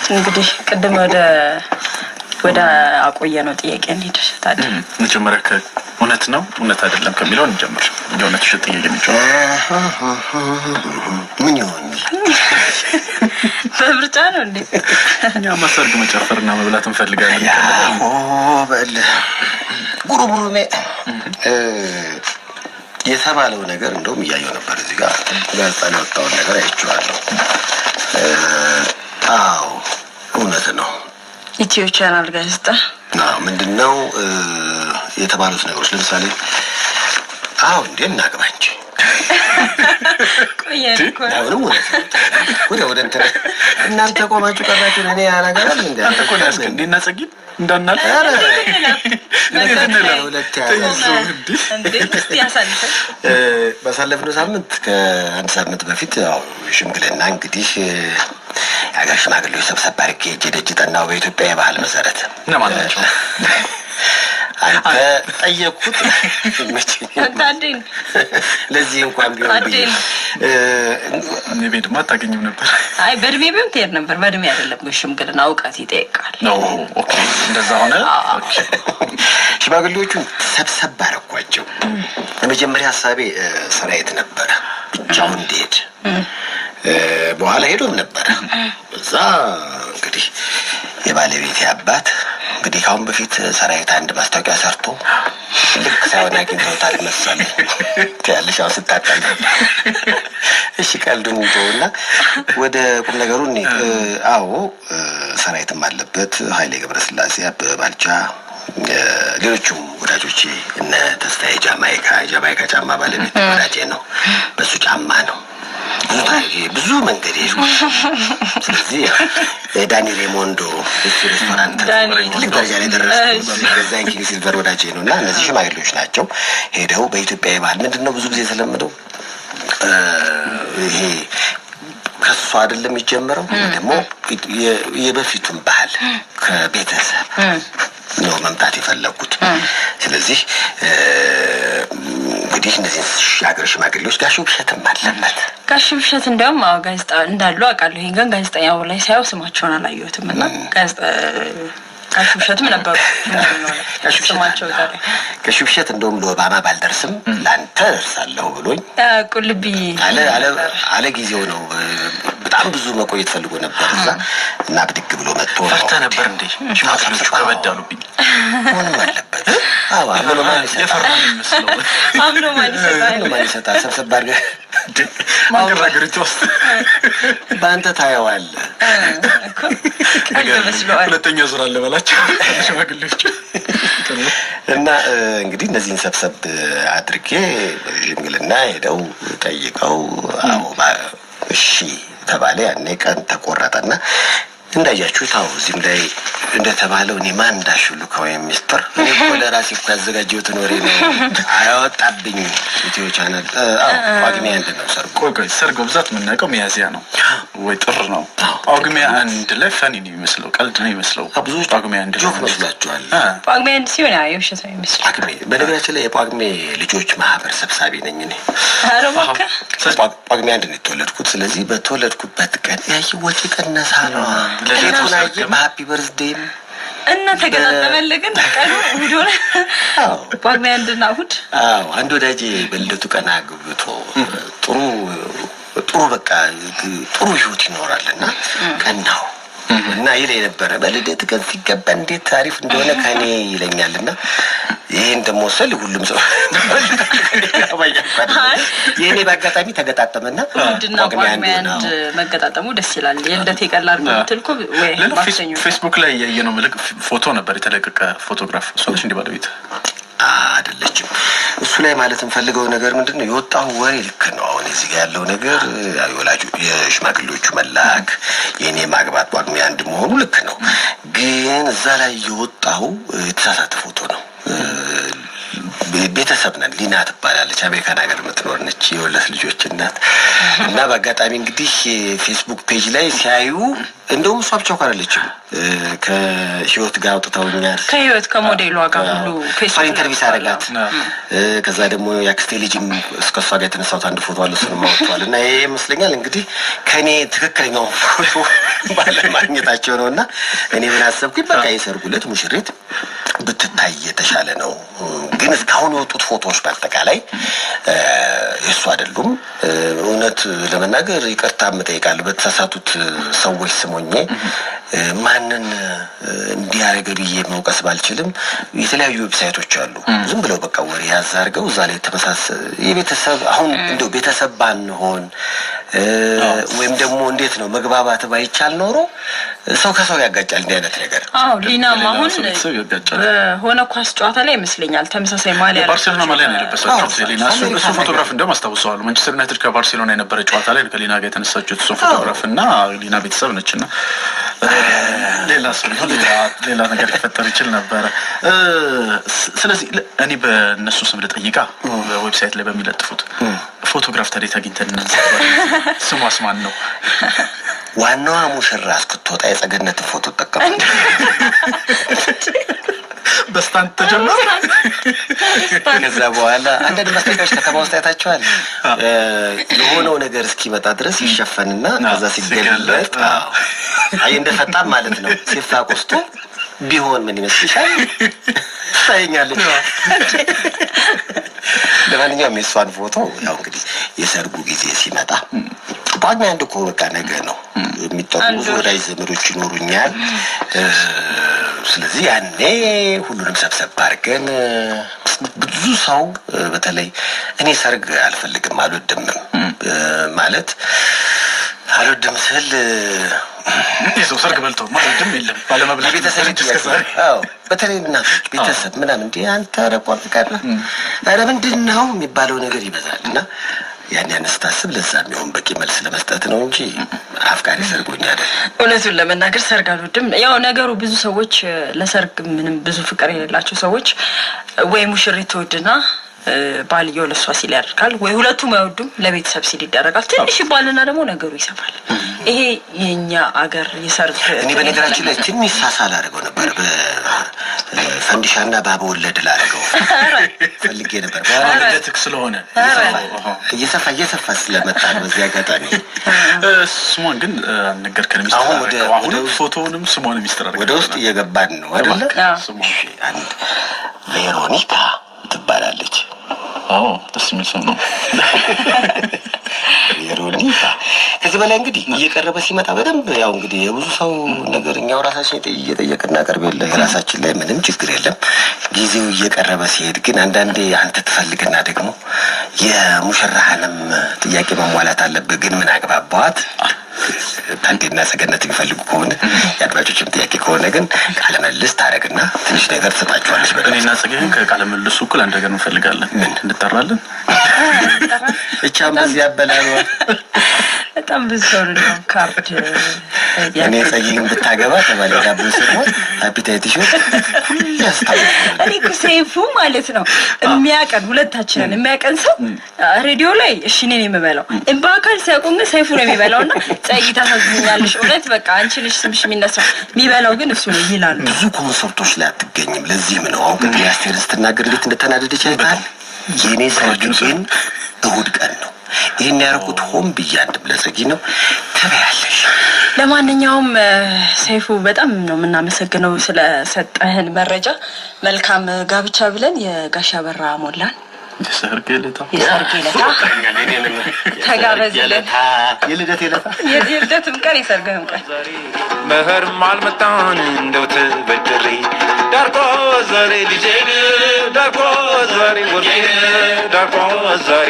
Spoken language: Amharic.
እንግዲህ ቅድም ወደ አቆየነው ጥያቄ እንሂድ ታዲያ መጀመሪያ እውነት ነው እውነት አይደለም ከሚለው እንጀምር። የእውነት ውሸት ጥያቄ ነው። ምን ይሆን በምርጫ ነው እንዴ? እኛ ማሰርግ መጨፈርና መብላት እንፈልጋለን። በል ጉሩቡሩሜ የተባለው ነገር እንደውም እያየው ነበር እዚህ ጋር ጋዜጣ ላይ ወጣውን ነገር አይቼዋለሁ። አዎ እውነት ነው። ኢትዮ ቻናል ጋዜጣ ምንድነው የተባሉት ነገሮች? ለምሳሌ አዎ እንዴ እናግባ እንጂ አሁንም ወደ እንትን እናንተ ቆማችሁ ቀራችሁ እኔ ያናገራል እንዴ? አንተ እኮ ያስከ እንዴና ጸጊት እንዳናል ባሳለፍነው ሳምንት ከአንድ ሳምንት በፊት ያው ሽምግልና እንግዲህ የሀገር ሽማግሌዎች ሰብሰብ አድርጌ ደጅ ጠናው በኢትዮጵያ የባህል መሰረት እነማን ናቸው? አንተ ጠየቅኩት አንታንዴን ለዚህ እንኳን ቢሆን እኔ ቤትማ አታገኝም ነበር። አይ በእድሜ ቢሆን ትሄድ ነበር። በእድሜ አይደለም ግን ሽምግልና እውቀት ይጠይቃል። ኦኬ እንደዛ ሆነ። ኦኬ ሽማግሌዎቹን ሰብሰብ አደረኳቸው። የመጀመሪያ ሀሳቤ ሰራዊት ነበረ ብቻውን እንዲሄድ፣ በኋላ ሄዶም ነበረ። እዛ እንግዲህ የባለቤቴ አባት እንግዲህ ካሁን በፊት ሰራዊት አንድ ማስታወቂያ ሰርቶ ልክ ሳይሆን አግኝተውታል መሰለኝ ያለሽ አሁን ስታጣል። እሺ ቀልዱን እንተውና ወደ ቁም ነገሩ እንሂድ። አዎ ሰራዊትም አለበት ኃይሌ ገብረስላሴ፣ አበበ ባልቻ፣ ሌሎቹም ወዳጆቼ እነ ተስፋዬ ጃማይካ ጫማ ባለቤት ወዳጄ ነው። በሱ ጫማ ነው ብዙ መንገድ ሄዱ። ስለዚህ ዳኒ ሬሞንዶ እሱ ሬስቶራንት ትልቅ ደረጃ ላይ ደረሰ። ገዛ ኪንግ ሲልቨር ወዳጄ ነው። እና እነዚህ ሽማግሌዎች ናቸው ሄደው በኢትዮጵያ ባህል ምንድነው ብዙ ጊዜ የተለመደው ይሄ ከሷ አይደለም የሚጀምረው ደግሞ የበፊቱን ባህል ከቤተሰብ ነው መምጣት የፈለጉት። ስለዚህ እንግዲህ እነዚህ የሀገር ሽማግሌዎች ጋሽ ውብሸትም አለበት። ጋሽ ውብሸት እንዲያውም ጋዜጣ እንዳሉ አውቃለሁ። ይሄን ግን ጋዜጠኛው ላይ ሳይው ስማቸውን አላየሁትም እና ጋሽ ውብሸትም ነበሩ። ጋሽ ውብሸት እንደውም ለኦባማ ባልደርስም ለአንተ ደርሳለሁ ብሎኝ ቁልቢ አለ ጊዜው ነው። በጣም ብዙ መቆየት ፈልጎ ነበር እዛ እና ብድግ ብሎ መጥቶ ፈርተ ነበር እንዴ? ሽማግሌዎቹ ከበዳሉብኝ ምንም አለበት። አምኖ ማን ይሰጣል? ሰብሰብ አድርገህ ማገራገሪቱ ውስጥ በአንተ ታየዋለህ። ሁለተኛ ዙር አለ በላቸው ሽማግሌዎቹ። እና እንግዲህ እነዚህን ሰብሰብ አድርጌ ሽምግልና ሄደው ጠይቀው እሺ ተባለ። ያኔ ቀን ተቆረጠና እንዳያችሁት እዚህም ላይ እንደተባለው እኔ ማን እንዳሽሉከው የሚስጥር እኔ እኮ ለራሴ እኮ ያዘጋጀሁትን ወሬ ነው አያወጣብኝ። ኢትዮ ቻናል ጳጉሜ 1 ነው ሰርጎ ብዛት የምናውቀው ሚያዝያ ነው ወይ ጥር ነው። ጳጉሜ 1 ላይ ፈኒ ነው የሚመስለው፣ ቀልድ ነው የሚመስለው። ብዙዎች ጳጉሜ 1 ጆክ መስላችኋል። ጳጉሜ 1 ሲሆን የውሸት ነው የሚመስለው። በነገራችን ላይ የጳጉሜ ልጆች ማህበር ሰብሳቢ ነኝ እኔ። ጳጉሜ 1 ነው የተወለድኩት። ስለዚህ በተወለድኩበት ቀን ያየ ወጪ ቀነሳ ነው ለሌላው ሃፒ በርዝዴይ እና ተገጣጠመልህ ግን ቀኑ እሑድ ሆነ። ጳጉሜ 1 እና እሑድ። አንድ ወዳጄ በልደቱ ቀን አግብቶ ጥሩ በቃ ጥሩ ህይወት ይኖራልና ቀናው እና ይለኝ ነበረ በልደት ቀን ሲገባ እንዴት ታሪፍ እንደሆነ ከኔ ይለኛልና ይሄን ደግሞ ሰል ሁሉም ሰው የኔ በአጋጣሚ ተገጣጠመና ጳጉሜ 1 መገጣጠሙ ደስ ይላል። የልደት የቀላል ነው ትልኩ ወይ ማክሰኞ ፌስቡክ ላይ ያየነው መልክ ፎቶ ነበር የተለቀቀ ፎቶግራፍ። እሷለሽ እንደ ባለቤት አይደለችም። እሱ ላይ ማለት እንፈልገው ነገር ምንድነው የወጣው ወሬ ልክ ነው። አሁን እዚህ ጋር ያለው ነገር ወላጆ የሽማግሌዎቹ መላክ የኔ ማግባት ጳጉሜ 1 መሆኑ ልክ ነው። ግን እዛ ላይ የወጣው የተሳሳተ ፎቶ ነው። ቤተሰብ ነን። ሊና ትባላለች፣ አሜሪካን ሀገር የምትኖር ነች፣ የሁለት ልጆች እናት እና በአጋጣሚ እንግዲህ ፌስቡክ ፔጅ ላይ ሲያዩ እንደውም እሷ ብቻ አይደለችም ከህይወት ጋር አውጥተውኛል። ከህይወት ከሞዴሏ ጋር ሁሉ ፌስቡክ ኢንተርቪው አደረጋት። ከዛ ደግሞ ያክስቴ ልጅም እስከሷ ጋር የተነሳሁት አንድ ፎቶ አለ፣ እሱንም አውጥተዋል። እና ይሄ ይመስለኛል እንግዲህ ከኔ ትክክለኛው ፎቶ ባለማግኘት እየሰጣቸው ነውና እኔ ምን አሰብኩኝ በቃ የሰርጉ ዕለት ሙሽሪት ብትታይ የተሻለ ነው። ግን እስካሁን የወጡት ፎቶዎች በአጠቃላይ የሱ አይደሉም። እውነት ለመናገር ይቅርታ እጠይቃለሁ በተሳሳቱት ሰዎች ስሞኜ ማንን እንዲያረገ ብዬ መውቀስ ባልችልም የተለያዩ ዌብሳይቶች አሉ ዝም ብለው በቃ ወሬ ያዛርገው እዛ ላይ ተመሳሳይ የቤተሰብ አሁን እንደው ቤተሰብ ባንሆን ወይም ደግሞ እንዴት ነው መግባባት ባይቻል ኖሮ ሰው ከሰው ያጋጫል እንዲህ አይነት ነገር። አዎ ሊናም አሁን ሆነ ኳስ ጨዋታ ላይ ይመስለኛል ተመሳሳይ ማሊያ ባርሴሎና ማሊያ ነው የለበሰችው ሊና። እሱ ፎቶግራፍ እንደውም አስታውሰዋለሁ ማንቸስተር ዩናይትድ ከባርሴሎና የነበረ ጨዋታ ላይ ከሊና ጋር የተነሳችው እሱ ፎቶግራፍ እና ሊና ቤተሰብ ነችና ሌላ ነገር ሊፈጠር ይችል ነበረ። ስለዚህ እኔ በእነሱ ስም ልጠይቃ ዌብሳይት ላይ በሚለጥፉት ፎቶግራፍ ታዲያ አግኝተን ስሟስ ማን ነው? ዋናዋ ሙሽራ እስክትወጣ የጸገነት ፎቶ ተጠቀሙ። በስታንት ተጀመረ። ከዛ በኋላ አንዳንድ ማስታወቂያዎች ከተማ ውስጥ አይታችኋል። የሆነው ነገር እስኪመጣ ድረስ ይሸፈንና ከዛ ሲገለጥ አይ እንደፈጣን ማለት ነው ሲፋቅ ውስጡ ቢሆን ምን ይመስልሻል? ታየኛለች። ለማንኛውም የሷን ፎቶ ያው እንግዲህ የሰርጉ ጊዜ ሲመጣ ጳጉሜ አንድ እኮ በቃ ነገ ነው የሚጠሩ ወዳጅ ዘመዶች ይኖሩኛል። ስለዚህ ያኔ ሁሉንም ሰብሰብ አድርገን ብዙ ሰው በተለይ እኔ ሰርግ አልፈልግም አልወድም ማለት አልወድም ስል የሰው ሰርግ በልቶ ማለትም የለም ባለመብላት ቤተሰብ ይተሰር። አዎ በተለይ እናቶች ቤተሰብ ምናምን እንዴ አንተ ረቋም ካለ አረ ምንድነው የሚባለው ነገር ይበዛልና ያን ያነስታስብ ለዛ የሚሆን በቂ መልስ ለመስጠት ነው እንጂ አፍቃሪ ሰርጎኛ አይደል። እውነቱን ለመናገር ሰርግ አልወድም። ያው ነገሩ ብዙ ሰዎች ለሰርግ ምንም ብዙ ፍቅር የሌላቸው ሰዎች ወይ ሙሽሪት ትወድና ባልየው ለሷ ሲል ያደርጋል ወይ ሁለቱም አይወዱም ለቤተሰብ ሲል ይደረጋል። ትንሽ ባልና ደግሞ ነገሩ ይሰፋል። ይሄ የኛ አገር የሰርግ እኔ በነገራችን ላይ ትንሽ ሳሳል አድርገው ነበር በፈንዲሻና ባባ ወለድ ላደርገው ፈልጌ ነበር። ለትክ ስለሆነ እየሰፋ ስለመጣ ነው። በዚህ አጋጣሚ ስሟን ግን ነገርከን ሚስጥር አሁን ፎቶውንም ስሟንም ሚስጥር ወደ ውስጥ እየገባን ነው አይደል? ስሟ አንድ ቬሮኒካ ትባላለች። አዎ ደስ የሚል ስም ነው ቬሮኒካ። ከዚህ በላይ እንግዲህ እየቀረበ ሲመጣ በደንብ ያው እንግዲህ የብዙ ሰው ነገር እኛው ራሳችን እየጠየቅን እናቀርብልህ የራሳችን ላይ ምንም ችግር የለም። ጊዜው እየቀረበ ሲሄድ ግን አንዳንዴ አንተ ትፈልግና ደግሞ የሙሽራህንም ጥያቄ መሟላት አለብህ። ግን ምን አግባባት ታንዴና ሰገነት የሚፈልጉ ከሆነ የአድማጮችም ጥያቄ ከሆነ ግን ቃለ መልስ ታደርግና ትንሽ ነገር ትሰጣቸዋለች። እኔና ጽጌን ከቃለ መልሱ እኩል አንድ ነገር እንፈልጋለን። ምን እንጠራለን? እቻም በዚህ ያበላሉ። በጣም ብዙ ሰው ነው ካርድ እኔ ጽጌን ብታገባ ተባለ ዳቦ ሲሆን አፒታይትሽ ያስታውቃል። እኔ ኩሴፉ ማለት ነው የሚያቀን ሁለታችንን የሚያቀን ሰው ሬዲዮ ላይ እሺ ነኝ የምበላው በአካል ሲያቆም ሰይፉ ነው የሚበላውና ጽጌ ታሳዝኛለሽ እውነት በቃ አንቺ ልጅ ስምሽ የሚነሳ የሚበላው ግን እሱ ነው ይላል። ብዙ ኮንሰርቶች ላይ አትገኝም። ለዚህም ነው አሁን ቅድም ያስቴር ስትናገር እንዴት እንደተናደደች አይታል። የኔ ሰርግ ግን እሑድ ቀን ነው። ይሄን ያደረኩት ሆን ብዬ አንድም ለጽጌ ነው ተበያለሽ። ለማንኛውም ሰይፉ በጣም ነው የምናመሰግነው ስለሰጠህን መረጃ። መልካም ጋብቻ ብለን የጋሻ በራ ሞላን የሰርግ ዕለት ተጋበዝልን። የልደትም ቀን የሰርግህም ቀን መኸርም አልመጣን እንደው ተበድሬ ዳርቆ ዛሬ ልጄን ዳርቆ ዛሬ ወርቄን ዳርቆ ዛሬ